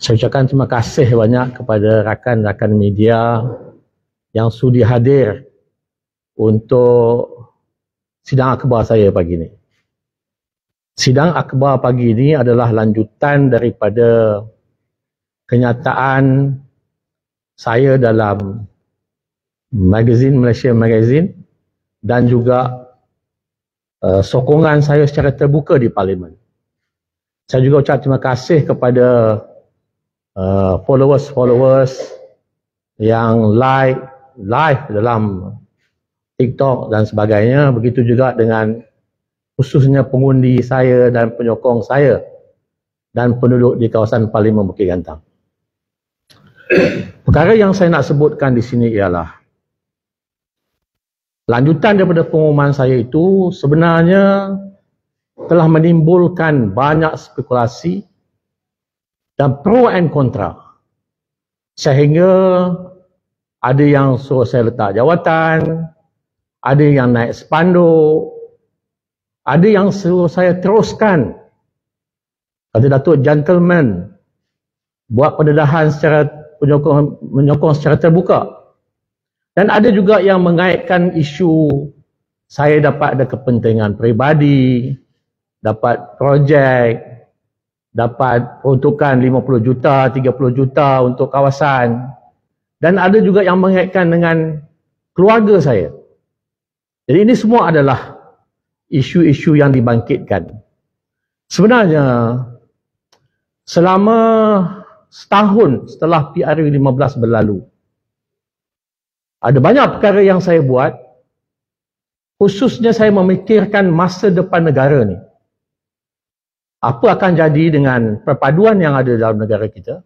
Saya ucapkan terima kasih banyak kepada rakan-rakan media yang sudi hadir untuk sidang akhbar saya pagi ini. Sidang akhbar pagi ini adalah lanjutan daripada kenyataan saya dalam magazin Malaysia Magazine dan juga sokongan saya secara terbuka di Parlimen. Saya juga ucap terima kasih kepada followers yang live dalam TikTok dan sebagainya. Begitu juga dengan khususnya pengundi saya dan penyokong saya dan penduduk di kawasan Parlimen Bukit Gantang. Perkara yang saya nak sebutkan di sini ialah lanjutan daripada pengumuman saya itu sebenarnya telah menimbulkan banyak spekulasi dan pro and kontra, sehingga ada yang suruh saya letak jawatan, ada yang naik spanduk, ada yang suruh saya teruskan, kata Datuk Gentleman, buat pendedahan secara menyokong secara terbuka. Dan ada juga yang mengaitkan isu saya dapat ada kepentingan peribadi, dapat projek, dapat peruntukan 50 juta, 30 juta untuk kawasan. Dan ada juga yang mengaitkan dengan keluarga saya. Jadi ini semua adalah isu-isu yang dibangkitkan. Sebenarnya selama setahun setelah PRU 15 berlalu, ada banyak perkara yang saya buat, khususnya saya memikirkan masa depan negara ni. Apa akan jadi dengan perpaduan yang ada dalam negara kita?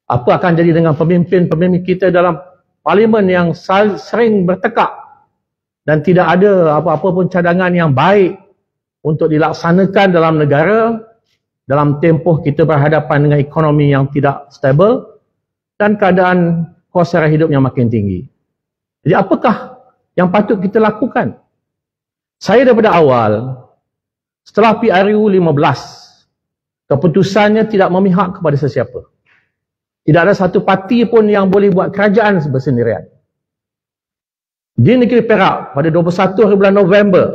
Apa akan jadi dengan pemimpin-pemimpin kita dalam Parlimen yang sering bertekak dan tidak ada apa-apa pun cadangan yang baik untuk dilaksanakan dalam negara dalam tempoh kita berhadapan dengan ekonomi yang tidak stabil dan keadaan kos sara hidup yang makin tinggi. Jadi apakah yang patut kita lakukan? Saya daripada awal, setelah PRU 15, keputusannya tidak memihak kepada sesiapa. Tidak ada satu parti pun yang boleh buat kerajaan bersendirian. Di negeri Perak, pada 21 hari bulan November,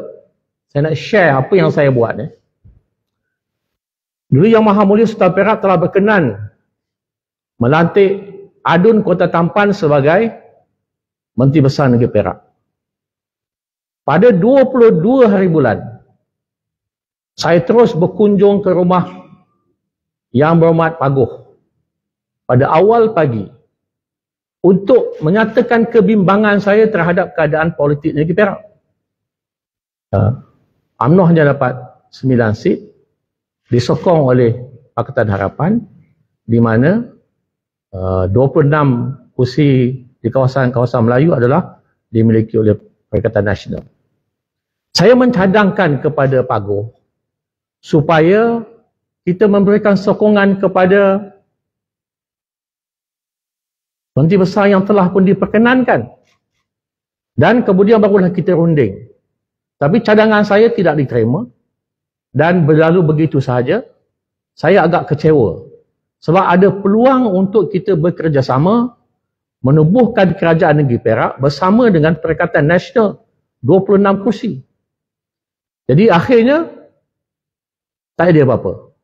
saya nak share apa yang saya buat. Dulu Yang Maha Mulia Sultan Perak telah berkenan melantik Adun Kota Tampan sebagai Menteri Besar Negeri Perak. Pada 22 hari bulan, saya terus berkunjung ke rumah Yang Berhormat Paguh pada awal pagi untuk menyatakan kebimbangan saya terhadap keadaan politik negeri Perak. UMNO hanya dapat 9 seat, disokong oleh Pakatan Harapan, di mana 26 kursi di kawasan-kawasan Melayu adalah dimiliki oleh Perikatan Nasional. Saya mencadangkan kepada Paguh supaya kita memberikan sokongan kepada Menteri Besar yang telah pun diperkenankan. Dan kemudian barulah kita runding. Tapi cadangan saya tidak diterima dan berlalu begitu sahaja. Saya agak kecewa sebab ada peluang untuk kita bekerjasama menubuhkan kerajaan negeri Perak bersama dengan Perikatan Nasional 26 kursi. Jadi akhirnya tak ada apa-apa.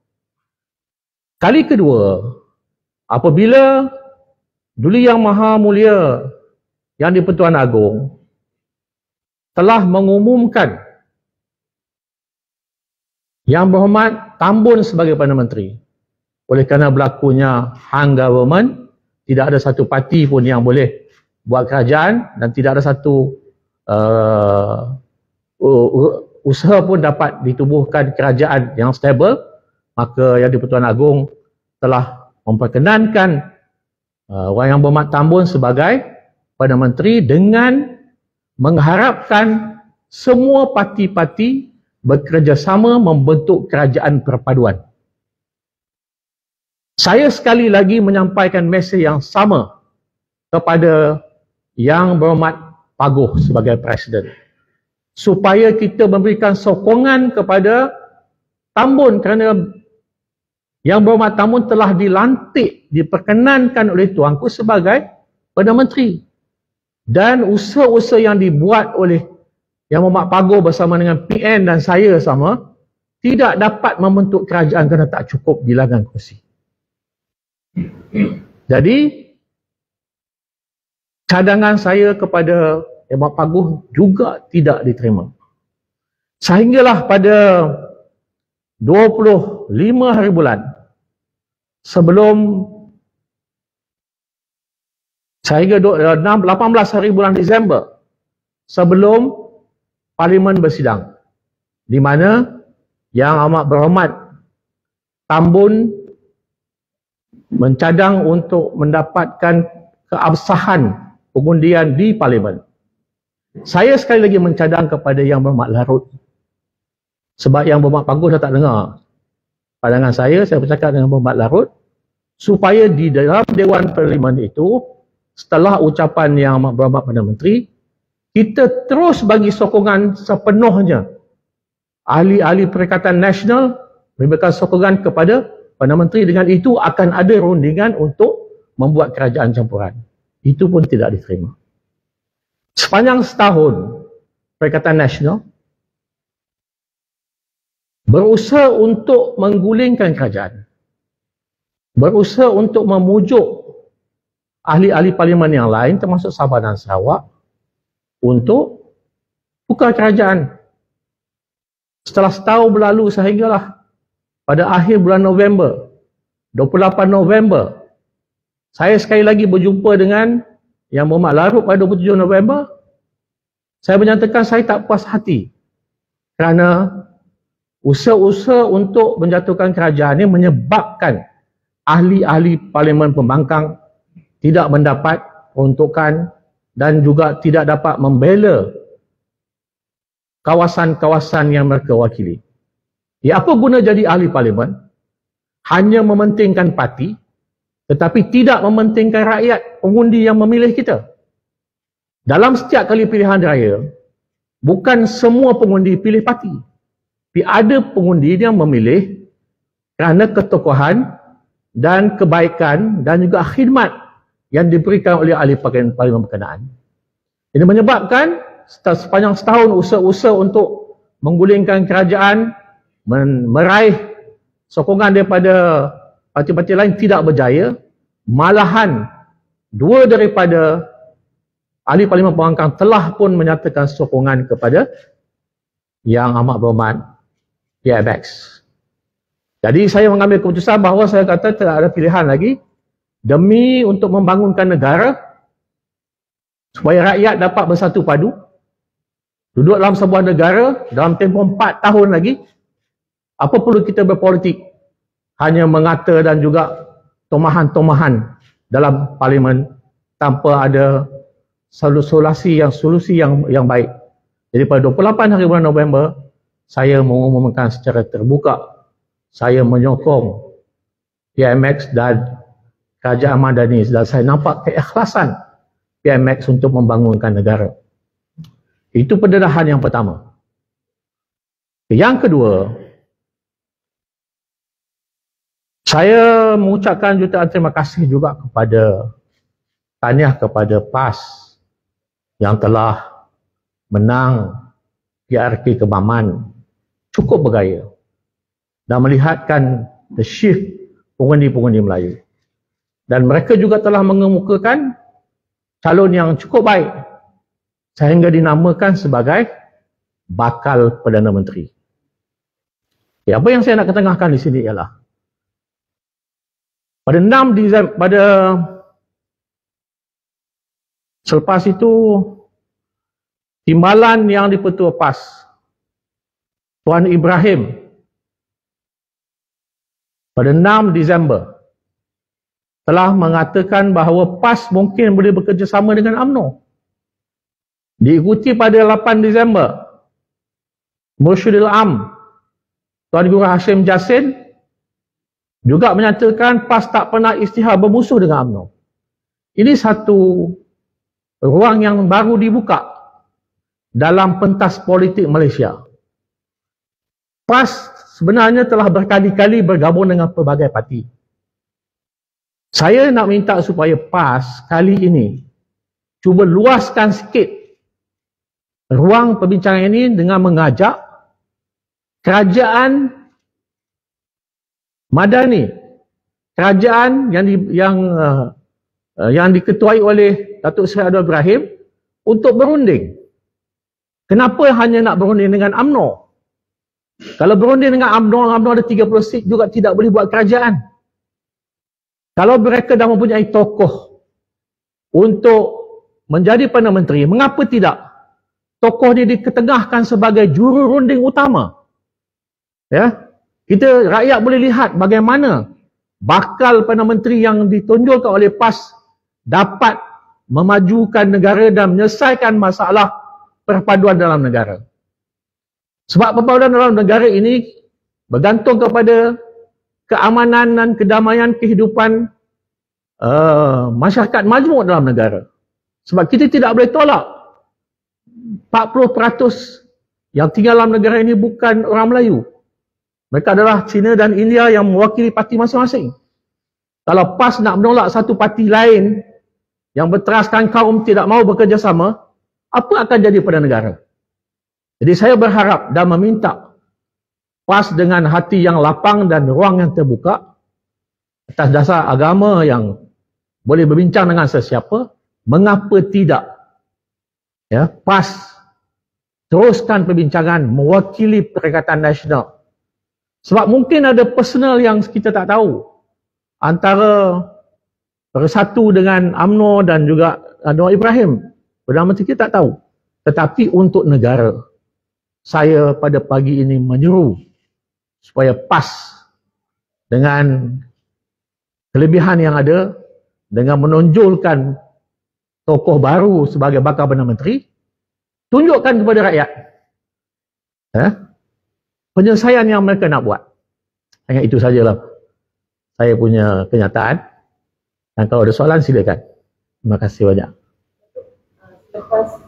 Kali kedua, apabila Duli Yang Maha Mulia Yang di-Pertuan Agong telah mengumumkan Yang Berhormat Tambun sebagai Perdana Menteri, oleh kerana berlakunya hung government, tidak ada satu parti pun yang boleh buat kerajaan dan tidak ada satu usaha pun dapat ditubuhkan kerajaan yang stabil, maka Yang di-Pertuan Agong telah memperkenankan Yang Berhormat Tambun sebagai Perdana Menteri dengan mengharapkan semua parti-parti bekerjasama membentuk kerajaan perpaduan. Saya sekali lagi menyampaikan mesej yang sama kepada Yang Berhormat Paguh sebagai Presiden, supaya kita memberikan sokongan kepada Tambun kerana Yang Berhormat Tan Mun telah dilantik, diperkenankan oleh Tuanku sebagai Perdana Menteri. Dan usaha-usaha yang dibuat oleh Yang Berhormat Pagur bersama dengan PN dan saya sama, tidak dapat membentuk kerajaan kerana tak cukup bilangan kursi. Jadi, cadangan saya kepada Yang Berhormat Pagur juga tidak diterima. Sehinggalah pada 25 hari bulan sebelum sehingga 18 hari bulan Disember sebelum Parlimen bersidang, di mana Yang Amat Berhormat Tan Mun mencadang untuk mendapatkan keabsahan pengundian di Parlimen. Saya sekali lagi mencadang kepada Yang Berhormat Larut, sebab Yang Berhormat Pagur dah tak dengar pandangan saya bercakap dengan Berhormat Larut, supaya di dalam Dewan Parlimen itu, setelah ucapan Yang Amat Berhormat Perdana Menteri, kita terus bagi sokongan sepenuhnya ahli-ahli Perikatan Nasional, memberikan sokongan kepada Perdana Menteri. Dengan itu akan ada rundingan untuk membuat kerajaan campuran. Itu pun tidak diterima. Sepanjang setahun, Perikatan Nasional berusaha untuk menggulingkan kerajaan, berusaha untuk memujuk ahli-ahli parlimen yang lain termasuk Sabah dan Sarawak untuk buka kerajaan. Setelah setahun berlalu sehinggalah pada akhir bulan November, 28 November, saya sekali lagi berjumpa dengan Yang Berhormat Larut pada 27 November. Saya menyatakan saya tak puas hati kerana usaha-usaha untuk menjatuhkan kerajaan ini menyebabkan ahli-ahli Parlimen Pembangkang tidak mendapat peruntukan dan juga tidak dapat membela kawasan-kawasan yang mereka wakili. Ya, apa guna jadi ahli Parlimen? Hanya mementingkan parti, tetapi tidak mementingkan rakyat, pengundi yang memilih kita. Dalam setiap kali pilihan raya, bukan semua pengundi pilih parti. Tapi ada pengundi yang memilih kerana ketokohan dan kebaikan dan juga khidmat yang diberikan oleh ahli parlimen berkenaan. Ini menyebabkan sepanjang setahun usaha-usaha untuk menggulingkan kerajaan, meraih sokongan daripada parti-parti lain tidak berjaya. Malahan dua daripada ahli parlimen pembangkang telah pun menyatakan sokongan kepada Yang Amat Berhormat PMX. Jadi saya mengambil keputusan bahawa saya kata tidak ada pilihan lagi demi untuk membangunkan negara supaya rakyat dapat bersatu padu duduk dalam sebuah negara dalam tempoh 4 tahun lagi. Apa perlu kita berpolitik hanya mengata dan juga tomahan-tomahan dalam parlimen tanpa ada solusi yang baik. Jadi pada 28 hari bulan November, saya mengumumkan secara terbuka, saya menyokong PMX dan Kerajaan Madani, dan saya nampak keikhlasan PMX untuk membangunkan negara. Itu pendedahan yang pertama. Yang kedua, saya mengucapkan jutaan terima kasih juga kepada tahniah kepada PAS yang telah menang PRK Kemaman cukup bergaya dan melihatkan the shift pengundi-pengundi Melayu. Dan mereka juga telah mengemukakan calon yang cukup baik sehingga dinamakan sebagai bakal Perdana Menteri. Ya, apa yang saya nak ketengahkan di sini ialah pada 6 Disember, selepas itu timbalan yang di-Pertua PAS Tuan Ibrahim pada 6 Disember telah mengatakan bahawa PAS mungkin boleh bekerjasama dengan UMNO. Diikuti pada 8 Disember, Mursyidil Am Tuan Guru Hashim Jassin juga menyatakan PAS tak pernah isytihar bermusuh dengan UMNO. Ini satu ruang yang baru dibuka dalam pentas politik Malaysia. PAS sebenarnya telah berkali-kali bergabung dengan pelbagai parti. Saya nak minta supaya PAS kali ini cuba luaskan sikit ruang perbincangan ini dengan mengajak kerajaan Madani, kerajaan yang diketuai oleh Datuk Seri Anwar Ibrahim untuk berunding. Kenapa hanya nak berunding dengan UMNO? Kalau berunding dengan UMNO ada 30 seat juga tidak boleh buat kerajaan. Kalau mereka dah mempunyai tokoh untuk menjadi Perdana Menteri, mengapa tidak tokoh dia diketengahkan sebagai juru runding utama? Ya, kita rakyat boleh lihat bagaimana bakal Perdana Menteri yang ditunjukkan oleh PAS dapat memajukan negara dan menyelesaikan masalah perpaduan dalam negara. Sebab perpaduan dalam negara ini bergantung kepada keamanan dan kedamaian kehidupan masyarakat majmuk dalam negara. Sebab kita tidak boleh tolak 40% yang tinggal dalam negara ini bukan orang Melayu. Mereka adalah Cina dan India yang mewakili parti masing-masing. Kalau PAS nak menolak satu parti lain yang berteraskan kaum tidak mahu bekerjasama, apa akan jadi pada negara? Jadi saya berharap dan meminta PAS dengan hati yang lapang dan ruang yang terbuka atas dasar agama yang boleh berbincang dengan sesiapa, mengapa tidak ya, PAS teruskan perbincangan mewakili Perikatan Nasional. Sebab mungkin ada personal yang kita tak tahu antara Bersatu dengan UMNO dan juga Anwar Ibrahim. Perdana Menteri kita tak tahu. Tetapi untuk negara, saya pada pagi ini menyeru supaya PAS dengan kelebihan yang ada, dengan menonjolkan tokoh baru sebagai bakal Perdana Menteri, tunjukkan kepada rakyat penyelesaian yang mereka nak buat. Hanya itu sajalah saya punya kenyataan. Dan kalau ada soalan silakan. Terima kasih banyak. Lepas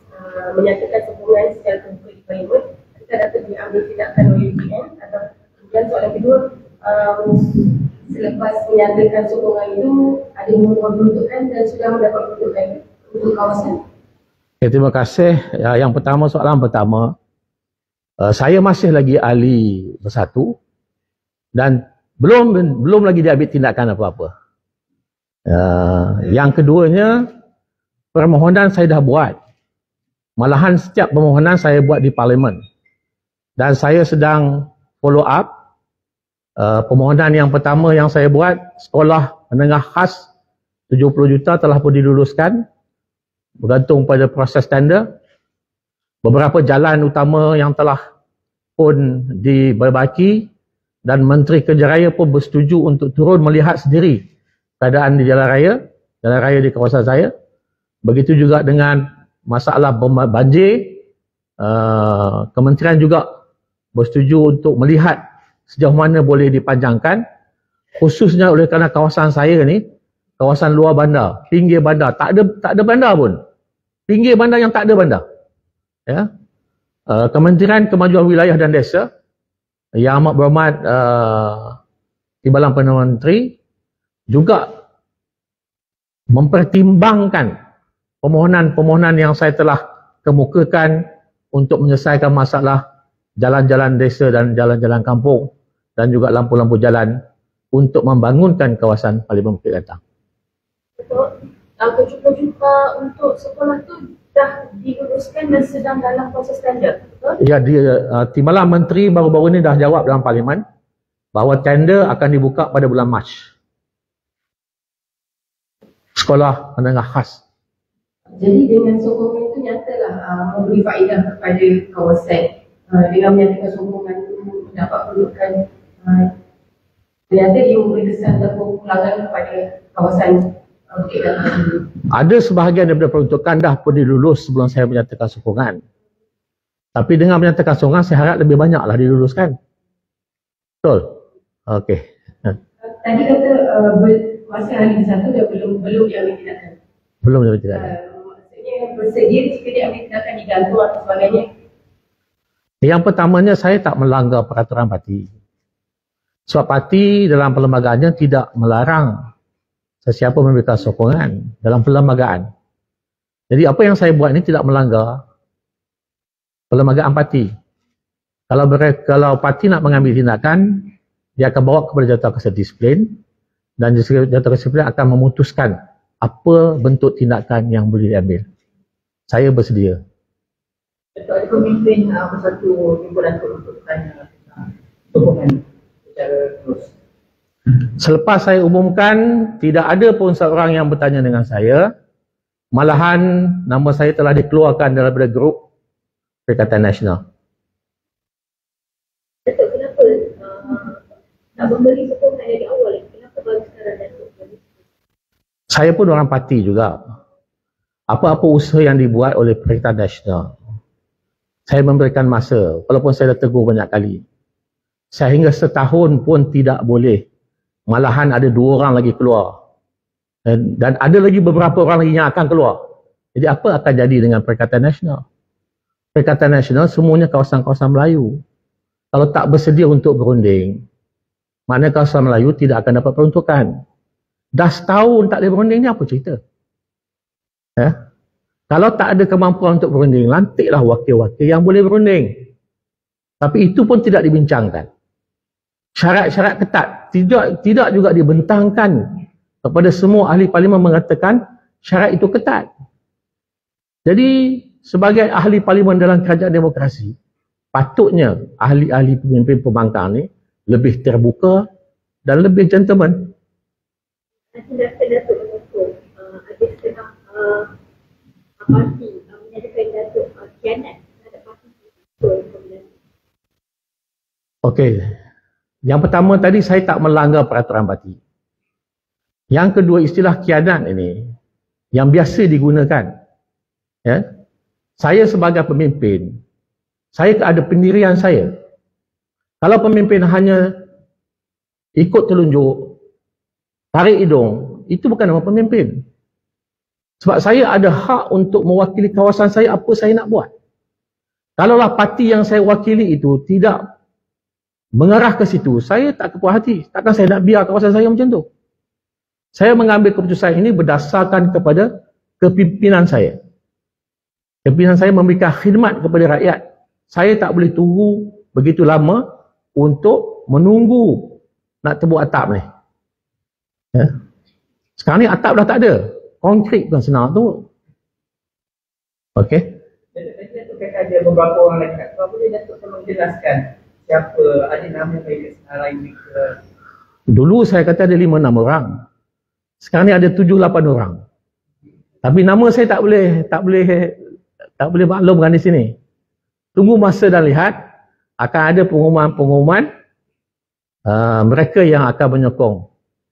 menyatakan sokongan secara terbuka di Parlimen, kita dapat diambil tindakan oleh UPN atau kemudian soalan kedua, selepas menyatakan sokongan itu ada membuat peruntukan dan sudah mendapat peruntukan untuk kawasan. Okay, terima kasih. Yang pertama, soalan pertama, saya masih lagi ahli Bersatu dan belum lagi diambil tindakan apa-apa. Yang keduanya, permohonan saya dah buat. Malahan setiap permohonan saya buat di Parlimen. Dan saya sedang follow up. Permohonan yang pertama yang saya buat, sekolah menengah khas 70 juta telah pun diluluskan. Bergantung pada proses tender. Beberapa jalan utama yang telah pun diperbaiki dan Menteri Kerja Raya pun bersetuju untuk turun melihat sendiri keadaan di jalan raya di kawasan saya. Begitu juga dengan masalah banjir, kementerian juga bersetuju untuk melihat sejauh mana boleh dipanjangkan, khususnya oleh kerana kawasan saya ni, kawasan luar bandar, pinggir bandar, tak ada bandar pun. Pinggir bandar yang tak ada bandar. Ya. Kementerian Kemajuan Wilayah dan Desa, Yang Amat Berhormat Timbalan Perdana Menteri juga mempertimbangkan permohonan-permohonan yang saya telah kemukakan untuk menyelesaikan masalah jalan-jalan desa dan jalan-jalan kampung dan juga lampu-lampu jalan untuk membangunkan kawasan Parlimen Bukit Lantang. Betul. 70 juta untuk sekolah tu dah diluluskan dan sedang dalam proses tender, betul? Ya, Timbalan Menteri baru-baru ini dah jawab dalam Parlimen bahawa tender akan dibuka pada bulan Mac. Sekolah menengah khas. Jadi dengan sokongan itu nyatalah memberi faedah kepada kawasan. Dengan menyatakan sokongan itu dapat perlukan ternyata ia memberi kesan dan pengulangan kepada kawasan Bukit Lantang. Ada sebahagian daripada peruntukan dah pun dilulus sebelum saya menyatakan sokongan. Tapi dengan menyatakan sokongan, saya harap lebih banyaklah diluluskan. Betul? Okey. Tadi kata masih hari satu dan belum diambil tindakan. Belum diambil tindakan. Maksudnya bersedia jika diambil tindakan digantung atau sebagainya. Yang pertamanya, saya tak melanggar peraturan parti. Sebab parti dalam perlembagaannya tidak melarang sesiapa memberikan sokongan dalam perlembagaan. Jadi apa yang saya buat ini tidak melanggar perlembagaan parti. Kalau parti nak mengambil tindakan, dia akan bawa kepada Jawatan Disiplin dan Jawatan Disiplin akan memutuskan apa bentuk tindakan yang boleh diambil. Saya bersedia. Ada pemimpin bersatu kumpulan untuk bertanya tentang sokongan secara terus. Selepas saya umumkan, tidak ada pun seorang yang bertanya dengan saya. Malahan nama saya telah dikeluarkan daripada grup Perikatan Nasional. Datuk, kenapa tak memberi sokongan dari awal? Kenapa baru sekarang Datuk? Saya pun orang parti juga. Apa-apa usaha yang dibuat oleh Perikatan Nasional, saya memberikan masa, walaupun saya dah tegur banyak kali. Sehingga setahun pun tidak boleh. Malahan ada 2 orang lagi keluar. Dan ada lagi beberapa orang lagi yang akan keluar. Jadi apa akan jadi dengan Perikatan Nasional? Perikatan Nasional semuanya kawasan-kawasan Melayu. Kalau tak bersedia untuk berunding, maknanya kawasan Melayu tidak akan dapat peruntukan. Dah setahun tak boleh berunding ni apa cerita? Ya? Kalau tak ada kemampuan untuk berunding, lantiklah wakil-wakil yang boleh berunding. Tapi itu pun tidak dibincangkan. Syarat-syarat ketat tidak juga dibentangkan kepada semua ahli parlimen mengatakan syarat itu ketat. Jadi sebagai ahli parlimen dalam kerajaan demokrasi, patutnya ahli-ahli pemimpin pembangkang ni lebih terbuka dan lebih gentleman. Datuk mengukur ada setengah parti menyatakan Datuk khianat terhadap parti. Okey. Yang pertama tadi saya tak melanggar peraturan parti. Yang kedua, istilah khianat ini yang biasa digunakan. Ya. Saya sebagai pemimpin, saya ada pendirian saya. Kalau pemimpin hanya ikut telunjuk, tarik hidung, itu bukan nama pemimpin. Sebab saya ada hak untuk mewakili kawasan saya apa saya nak buat. Kalaulah parti yang saya wakili itu tidak mengarah ke situ, saya tak kepuas hati. Takkan saya nak biar kawasan saya macam tu. Saya mengambil keputusan ini berdasarkan kepada kepimpinan saya. Kepimpinan saya memberikan khidmat kepada rakyat. Saya tak boleh tunggu begitu lama untuk menunggu nak tebuk atap ni. Ya. Sekarang ni atap dah tak ada. Konkrit bukan senang tu. Okey. Jadi Datuk kata ada beberapa orang lagi kat luar, boleh Datuk tolong jelaskan siapa, ada nama baik senarai ni ke? Dulu saya kata ada 5-6 orang. Sekarang ni ada 7-8 orang. Tapi nama saya tak boleh maklumkan di sini. Tunggu masa dan lihat, akan ada pengumuman-pengumuman mereka yang akan menyokong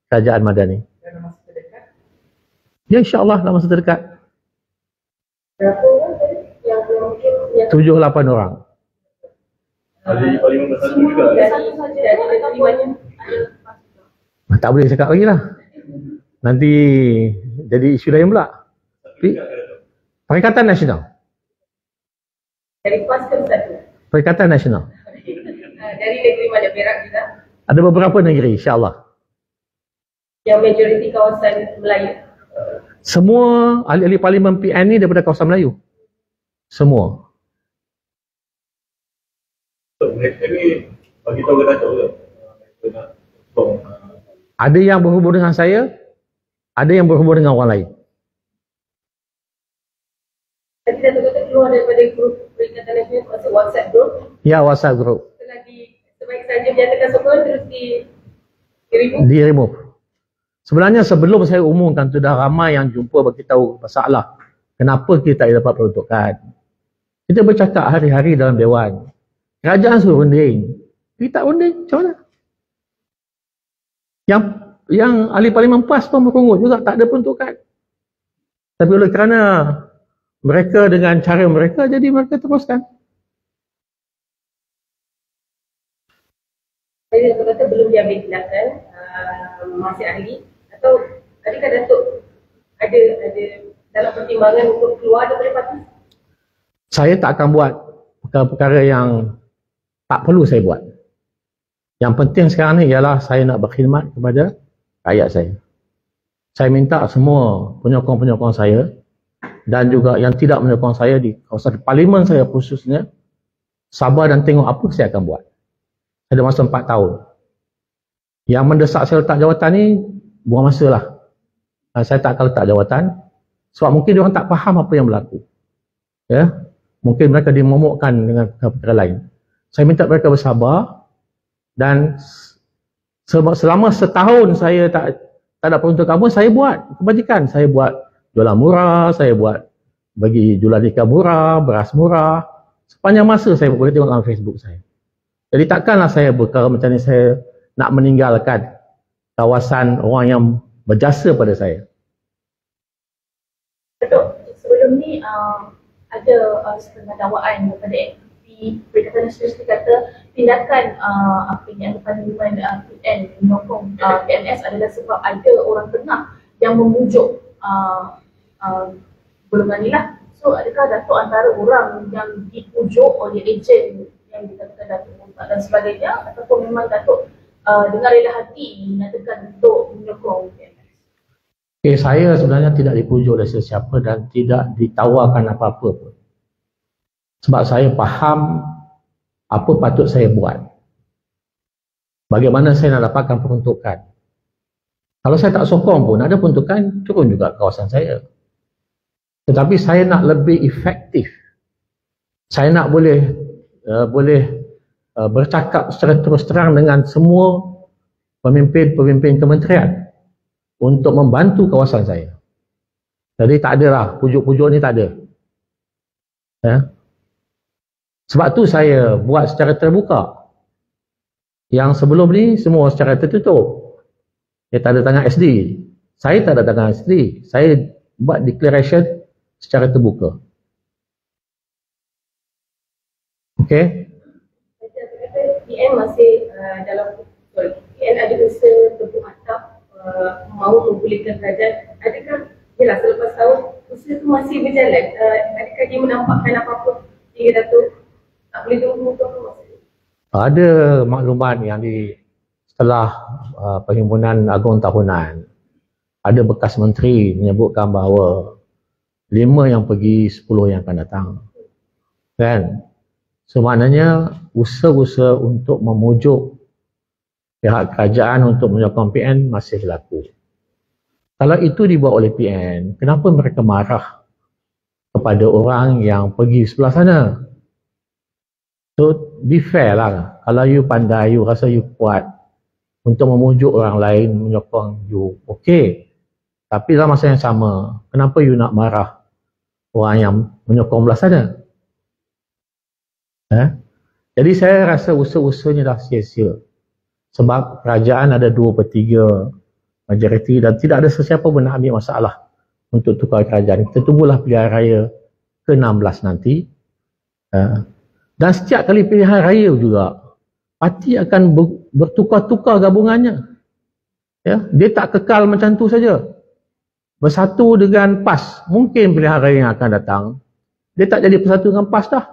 kerajaan Madani. Dalam masa terdekat? Ya, insya-Allah dalam masa terdekat. Berapa orang tadi yang mungkin yang 7-8 orang. Ahli parlimen bersatu juga. dari kelimanya ada Tak boleh cakap lagi lah. Nanti jadi isu lain pula. Perikatan Nasional. dari PAS ke Bersatu. Perikatan Nasional. Dari negeri mana? Perak juga. Ada beberapa negeri, insya-Allah. Yang majoriti kawasan Melayu. Semua ahli-ahli parlimen PN ni daripada kawasan Melayu. Semua. Mereka ni bagi tahu ke Datuk ke? Mereka nak sokong. Ada yang berhubung dengan saya, ada yang berhubung dengan orang lain. Tadi Datuk kata keluar daripada grup Perikatan Nasional, maksud WhatsApp group. Ya, WhatsApp group. Setelah sebaik saja menyatakan sokongan terus di-remove. Di remove. Sebenarnya sebelum saya umumkan sudah ramai yang jumpa beritahu masalah. Kenapa kita tak dapat peruntukan? Kita bercakap hari-hari dalam Dewan. Kerajaan suruh runding. Kita tak runding, macam mana? Yang ahli parlimen PAS pun berkongut juga, tak ada peruntukan. Tapi oleh kerana mereka dengan cara mereka, jadi mereka teruskan. Saya kata belum diambil tindakan, masih ahli. Atau adakah Datuk ada dalam pertimbangan untuk keluar daripada parti? Saya tak akan buat perkara-perkara yang tak perlu saya buat. Yang penting sekarang ni ialah saya nak berkhidmat kepada rakyat saya. Saya minta semua penyokong-penyokong saya dan juga yang tidak menyokong saya di kawasan parlimen saya khususnya, sabar dan tengok apa saya akan buat. Ada masa 4 tahun. Yang mendesak saya letak jawatan ni, buang masa lah. Saya tak akan letak jawatan sebab mungkin orang tak faham apa yang berlaku. Ya, mungkin mereka dimomokkan dengan perkara lain. Saya minta mereka bersabar dan selama setahun saya tak ada peruntukan pun saya buat kebajikan. Saya buat jualan murah, saya buat bagi jualan ikan murah, beras murah. Sepanjang masa saya boleh tengok dalam Facebook saya. Jadi takkanlah saya berkara macam ni saya nak meninggalkan kawasan orang yang berjasa pada saya. Datuk, sebelum ni ada setengah dakwaan daripada NPP Perikatan Nasional kata tindakan apa yang Parlimen PN menyokong PNS adalah sebab ada orang tengah yang memujuk golongan ni lah. So adakah Datuk antara orang yang dipujuk oleh ejen yang dikatakan Datuk Muntak dan sebagainya, ataupun memang Datuk dengan rela hati menyatakan untuk menyokong PNS? Okay, saya sebenarnya tidak dipujuk oleh sesiapa dan tidak ditawarkan apa-apa pun. Sebab saya faham apa patut saya buat. Bagaimana saya nak dapatkan peruntukan. Kalau saya tak sokong pun, ada peruntukan turun juga kawasan saya. Tetapi saya nak lebih efektif. Saya nak boleh bercakap secara terus terang dengan semua pemimpin-pemimpin kementerian untuk membantu kawasan saya. Jadi tak adalah pujuk-pujuk ni, tak ada. Ya. Sebab tu saya buat secara terbuka. Yang sebelum ni semua secara tertutup. Dia tak ada tangan SD. Saya tak ada tangan SD. Saya buat declaration secara terbuka. Okey. PN masih PN ada usaha untuk atap mahu memulihkan kerajaan. Adakah, yelah selepas tahun usaha itu masih berjalan, adakah dia menampakkan apa-apa hingga Datuk tak boleh tunggu ke masih? Ada maklumat yang setelah perhimpunan agung tahunan, ada bekas menteri menyebutkan bahawa 5 yang pergi, 10 yang akan datang. Kan? So maknanya usaha-usaha untuk memujuk pihak kerajaan untuk menyokong PN masih berlaku. Kalau itu dibuat oleh PN, kenapa mereka marah kepada orang yang pergi sebelah sana? So be fair lah. Kalau you pandai, you rasa you kuat untuk memujuk orang lain menyokong you, okey. Tapi dalam masa yang sama, kenapa you nak marah orang yang menyokong belah sana? Jadi saya rasa usaha-usahanya dah sia-sia. Sebab kerajaan ada 2/3 majoriti dan tidak ada sesiapa pun nak ambil masalah untuk tukar kerajaan. Kita tunggulah pilihan raya ke-16 nanti. Dan setiap kali pilihan raya juga, parti akan bertukar-tukar gabungannya. Ya, dia tak kekal macam tu saja. Bersatu dengan PAS, mungkin pilihan raya yang akan datang, dia tak jadi bersatu dengan PAS dah.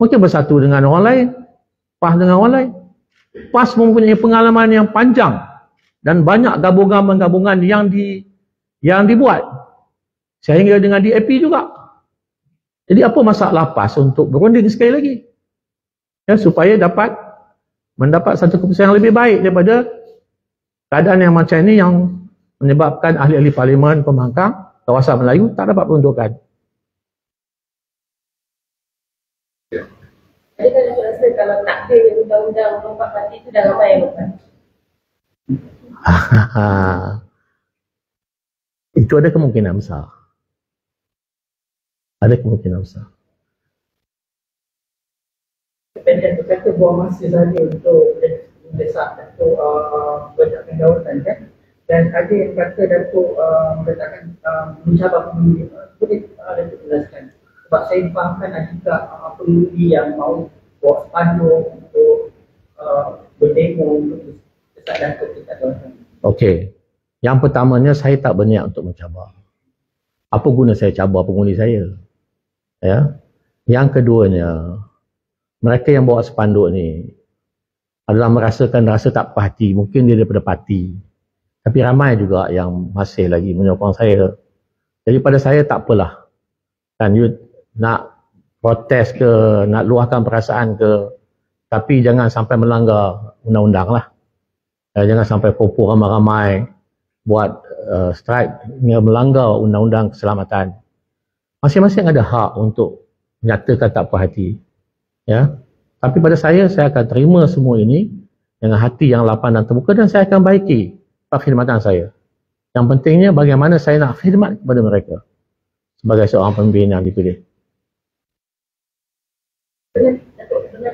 Mungkin bersatu dengan orang lain, PAS dengan orang lain. PAS mempunyai pengalaman yang panjang dan banyak gabungan-gabungan yang dibuat. Sehingga dengan DAP juga. Jadi apa masalah PAS untuk berunding sekali lagi? Ya, supaya dapat mendapat satu keputusan yang lebih baik daripada keadaan yang macam ini yang menyebabkan ahli-ahli parlimen pembangkang kawasan Melayu tak dapat peruntukan. Adakah Datuk rasa kalau takdir undang-undang rompak parti itu dah ramai yang lepas? Itu ada kemungkinan besar. Ada kemungkinan besar. Independen tu kata buang masa saja untuk mendesak Datuk meletakkan jawatan kan. Dan ada yang kata Datuk meletakkan mencabar pengundi. Boleh Datuk jelaskan? Sebab saya fahamkan ada juga pengundi yang mahu bawa spanduk untuk berdemo untuk desak Datuk dekat jawatan. Okey. Yang pertamanya saya tak berniat untuk mencabar. Apa guna saya cabar pengundi saya? Ya. Yang keduanya, mereka yang bawa spanduk ni adalah merasakan rasa tak puas hati. Mungkin dia daripada parti. Tapi ramai juga yang masih lagi menyokong saya. Jadi pada saya tak apalah. Kan you nak protes ke, nak luahkan perasaan ke, tapi jangan sampai melanggar undang-undang lah. Jangan sampai kumpul ramai-ramai buat strike yang melanggar undang-undang keselamatan. Masing-masing ada hak untuk menyatakan tak puas hati. Ya. Tapi pada saya akan terima semua ini dengan hati yang lapang dan terbuka dan saya akan baiki perkhidmatan saya. Yang pentingnya bagaimana saya nak khidmat kepada mereka sebagai seorang pemimpin yang dipilih. Dengan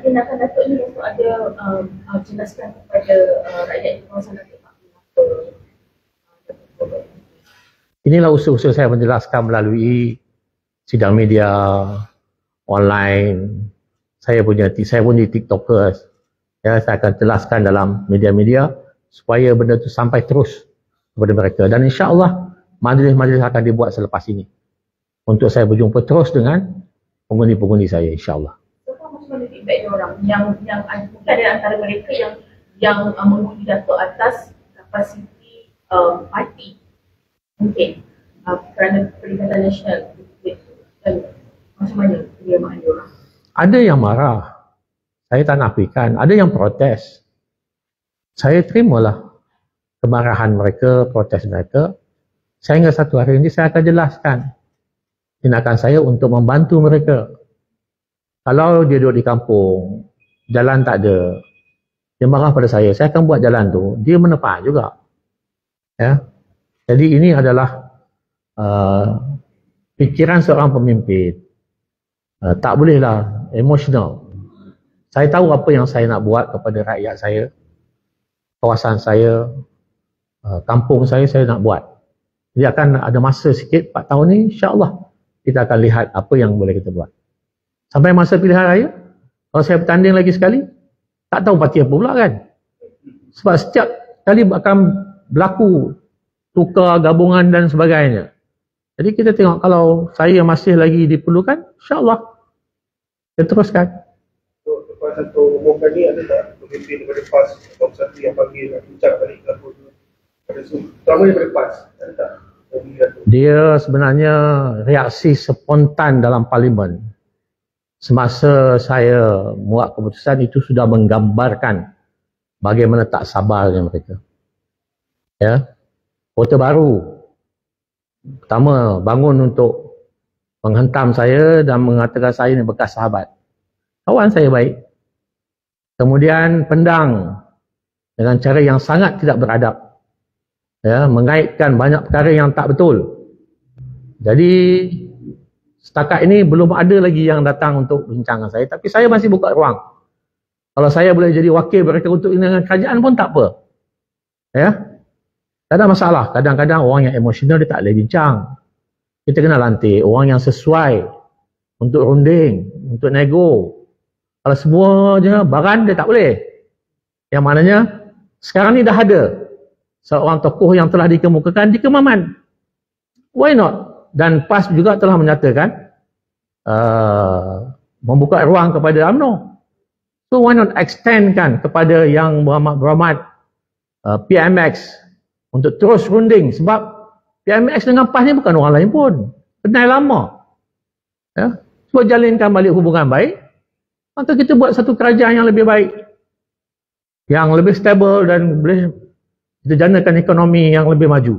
tindakan Datuk ni, Datuk ada jelaskan kepada rakyat di kawasan Datuk apa? Inilah usaha-usaha saya menjelaskan melalui sidang media, online, saya pun di TikTokers. Ya, saya akan jelaskan dalam media-media supaya benda itu sampai terus kepada mereka. Dan insya-Allah majlis-majlis akan dibuat selepas ini untuk saya berjumpa terus dengan pengundi-pengundi saya, insya-Allah. Macam mana feedback orang yang mungkin ada antara mereka yang mengundi Datuk atas kapasiti parti mungkin kerana Perikatan Nasional dan macam mana penerimaan diorang? Ada yang marah, saya tak nafikan. Ada yang protes. Saya terimalah kemarahan mereka, protes mereka. Sehingga satu hari ini saya akan jelaskan tindakan saya untuk membantu mereka. Kalau dia duduk di kampung, jalan tak ada, dia marah pada saya akan buat jalan tu, dia menepah juga. Ya. Jadi ini adalah fikiran seorang pemimpin. Tak bolehlah emosional. Saya tahu apa yang saya nak buat kepada rakyat saya, kawasan saya, kampung saya nak buat. Jadi akan ada masa sikit 4 tahun ni, insya-Allah kita akan lihat apa yang boleh kita buat. Sampai masa pilihan raya, kalau saya bertanding lagi sekali, tak tahu parti apa pula kan. Sebab setiap kali akan berlaku tukar gabungan dan sebagainya. Jadi kita tengok kalau saya masih lagi diperlukan, insya-Allah kita teruskan. Lepas satu umumkan ni, ada tak pemimpin daripada PAS atau satu yang panggil nak bincang balik ke apa tu? Terutama daripada PAS, ada tak? Dia sebenarnya reaksi spontan dalam parlimen. Semasa saya buat keputusan itu sudah menggambarkan bagaimana tak sabarnya mereka. Ya. Kota Baru pertama bangun untuk menghentam saya dan mengatakan saya ni bekas sahabat. Kawan saya baik. Kemudian Pendang dengan cara yang sangat tidak beradab. Ya, mengaitkan banyak perkara yang tak betul. Jadi setakat ini belum ada lagi yang datang untuk bincang dengan saya, tapi saya masih buka ruang. Kalau saya boleh jadi wakil mereka untuk dengan kerajaan pun tak apa. Ya. Tak ada masalah. Kadang-kadang orang yang emosional dia tak boleh bincang. Kita kena lantik orang yang sesuai untuk runding, untuk nego. Kalau semua je baran dia tak boleh. Yang maknanya sekarang ni dah ada seorang tokoh yang telah dikemukakan di Kemaman. Why not? Dan PAS juga telah menyatakan membuka ruang kepada UMNO. So why not extendkan kepada yang berhormat PMX untuk terus runding, sebab PMX dengan PAS ni bukan orang lain pun, kenal lama. Ya, cuba jalinkan balik hubungan baik, maka kita buat satu kerajaan yang lebih baik, yang lebih stabil dan boleh kita janakan ekonomi yang lebih maju.